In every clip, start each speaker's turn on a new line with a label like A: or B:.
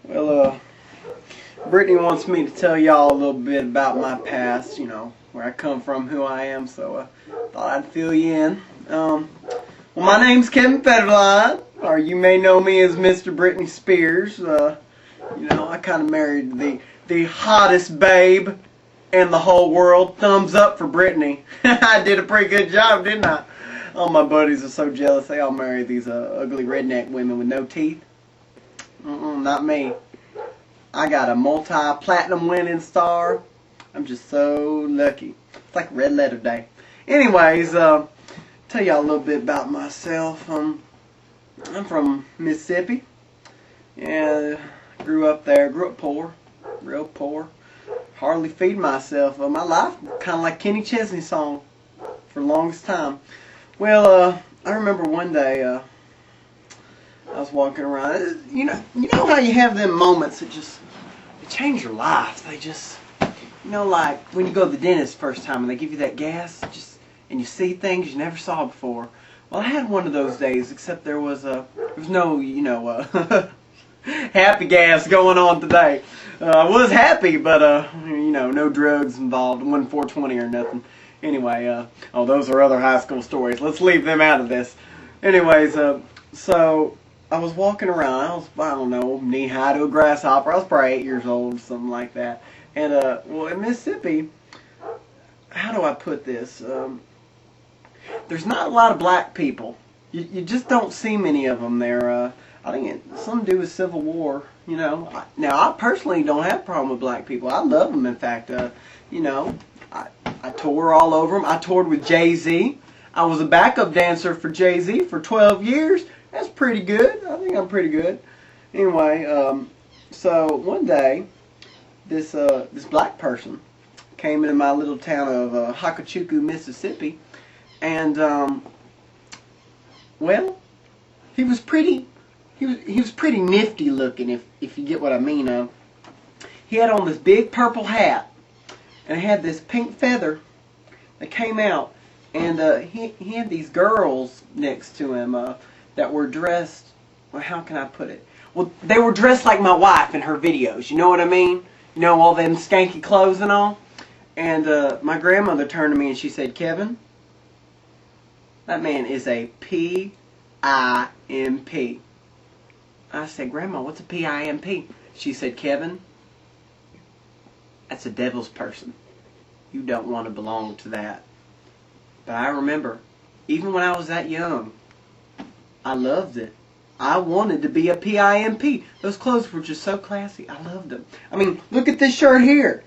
A: Well, Brittany wants me to tell y'all a little bit about my past, where I come from, who I am, so thought I'd fill you in. Well, my name's Kevin Federline, or you may know me as Mr. Britney Spears. I kind of married the hottest babe in the whole world. Thumbs up for Brittany. I did a pretty good job, didn't I? All my buddies are so jealous. They all marry these ugly redneck women with no teeth. Not me. I got a multi-platinum winning star. I'm just so lucky. It's like red letter day. Anyways, tell y'all a little bit about myself. I'm from Mississippi. Yeah, grew up there. Grew up poor. Real poor. Hardly feed myself. My life kind of like Kenny Chesney's song for the longest time. Well, I remember one day I was walking around. You know how you have them moments that just they change your life. They just, like when you go to the dentist first time and they give you that gas, and you see things you never saw before. Well, I had one of those days, except there was no happy gas going on today. I was happy, but no drugs involved. It wasn't 420 or nothing. Anyway, those are other high school stories. Let's leave them out of this. Anyways, so I was walking around. I don't know, knee high to a grasshopper. I was probably 8 years old, something like that. And well, in Mississippi, how do I put this? There's not a lot of black people. You just don't see many of them there. I think it's something to do with Civil War. Now, I personally don't have a problem with black people. I love them. In fact, I tour all over them. I toured with Jay-Z. I was a backup dancer for Jay-Z for 12 years. That's pretty good. I think I'm pretty good. Anyway, so one day, this black person came into my little town of Hakachuku, Mississippi, and well, he was pretty nifty looking, if you get what I mean. He had on this big purple hat, and it had this pink feather that came out, and he had these girls next to him that were dressed, well, how can I put it? Well, they were dressed like my wife in her videos, you know what I mean? All them skanky clothes and all. And my grandmother turned to me and she said, "Kevin, that man is a P-I-M-P. I said, "Grandma, what's a P-I-M-P? She said, "Kevin, that's a devil's person. You don't want to belong to that." But I remember, even when I was that young, I loved it. I wanted to be a P-I-M-P. Those clothes were just so classy. I loved them. I mean, look at this shirt here.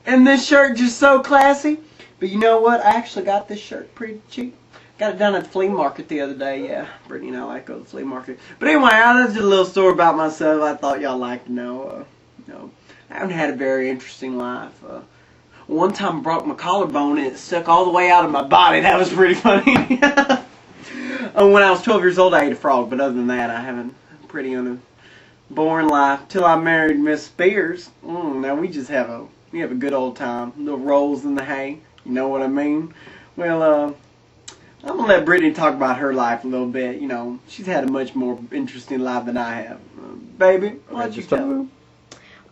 A: And this shirt just so classy. But you know what? I actually got this shirt pretty cheap. Got it done at the flea market the other day. Yeah, Brittany and I like to go to the flea market. But anyway, I did a little story about myself. I thought y'all liked to know. I haven't had a very interesting life. One time I broke my collarbone and it stuck all the way out of my body. That was pretty funny. When I was 12 years old, I ate a frog. But other than that, I haven't. Pretty on a boring life. Till I married Miss Spears. Now we just have a good old time. Little rolls in the hay. You know what I mean? Well, I'm going to let Brittany talk about her life a little bit. She's had a much more interesting life than I have. Baby, why don't you tell her?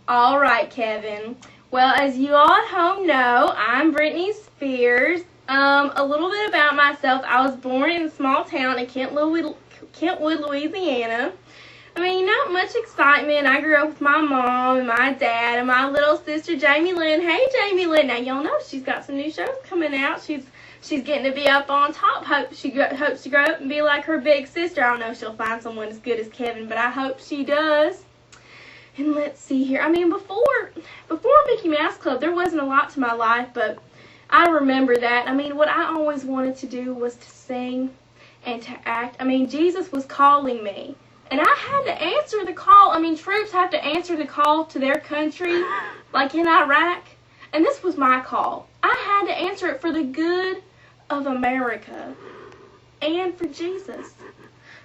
B: All right, Kevin. Well, as you all at home know, I'm Britney Spears. A little bit about myself. I was born in a small town in Kentwood, Louisiana. I mean, not much excitement. I grew up with my mom and my dad and my little sister, Jamie Lynn. Hey, Jamie Lynn. Now, y'all know she's got some new shows coming out. She's getting to be up on top. Hopes to grow up and be like her big sister. I don't know if she'll find someone as good as Kevin, but I hope she does. And let's see here. I mean, before Mickey Mouse Club, there wasn't a lot to my life, but I remember that. I mean, what I always wanted to do was to sing and to act. I mean, Jesus was calling me. And I had to answer the call. I mean, troops have to answer the call to their country, like in Iraq. And this was my call. I had to answer it for the good of America and for Jesus.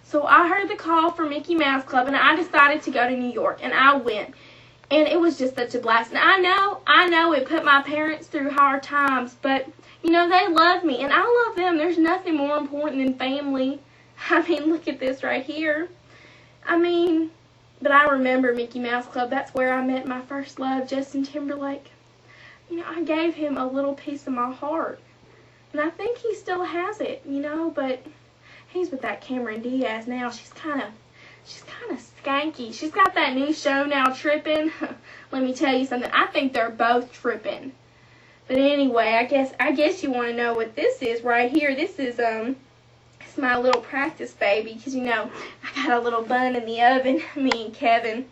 B: So I heard the call for Mickey Mouse Club, and I decided to go to New York, and I went. And it was just such a blast. And I know it put my parents through hard times, but, they love me, and I love them. There's nothing more important than family. I mean, look at this right here. I mean, But I remember Mickey Mouse Club. That's where I met my first love, Justin Timberlake. You know, I gave him a little piece of my heart. And I think he still has it, you know, but he's with that Cameron Diaz now. She's kind of skanky. She's got that new show now, Trippin'. Let me tell you something. I think they're both tripping. But anyway, I guess you want to know what this is right here. This is it's my little practice baby, because you know I got a little bun in the oven, me and Kevin,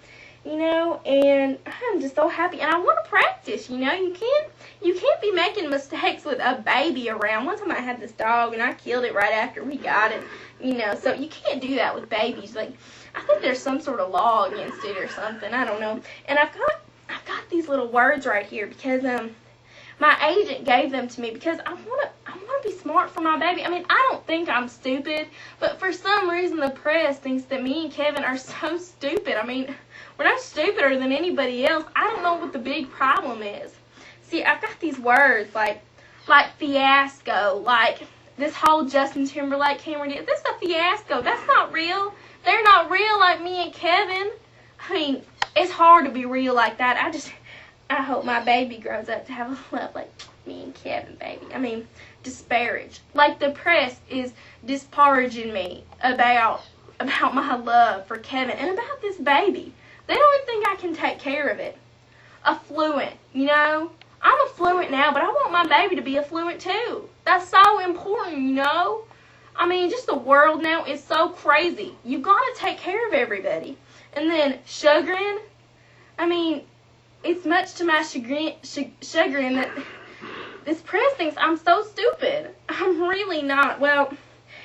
B: you know, and I'm just so happy, and I want to practice. You know, you can't be making mistakes with a baby around. One time I had this dog and I killed it right after we got it, you know, so you can't do that with babies. Like, I think there's some sort of law against it or something. I don't know. And I've got these little words right here because my agent gave them to me because I want to be smart for my baby. I mean, I don't think I'm stupid, but for some reason the press thinks that me and Kevin are so stupid. I mean, we're not stupider than anybody else. I don't know what the big problem is. See, I've got these words like fiasco, like this whole Justin Timberlake Cameron Diaz. This is a fiasco. That's not real. They're not real like me and Kevin. I mean, it's hard to be real like that. I hope my baby grows up to have a love like me and Kevin, baby. I mean, disparage. Like the press is disparaging me about my love for Kevin and about this baby. They don't even think I can take care of it. Affluent, you know? I'm affluent now, but I want my baby to be affluent too. That's so important, you know? I mean, just the world now is so crazy. You've got to take care of everybody. And then chagrin, I mean, it's much to my chagrin that this press thinks I'm so stupid. I'm really not. Well,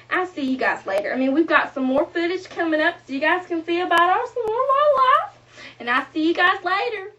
B: I'll see you guys later. I mean, we've got some more footage coming up so you guys can see about our some more of our life. And I'll see you guys later.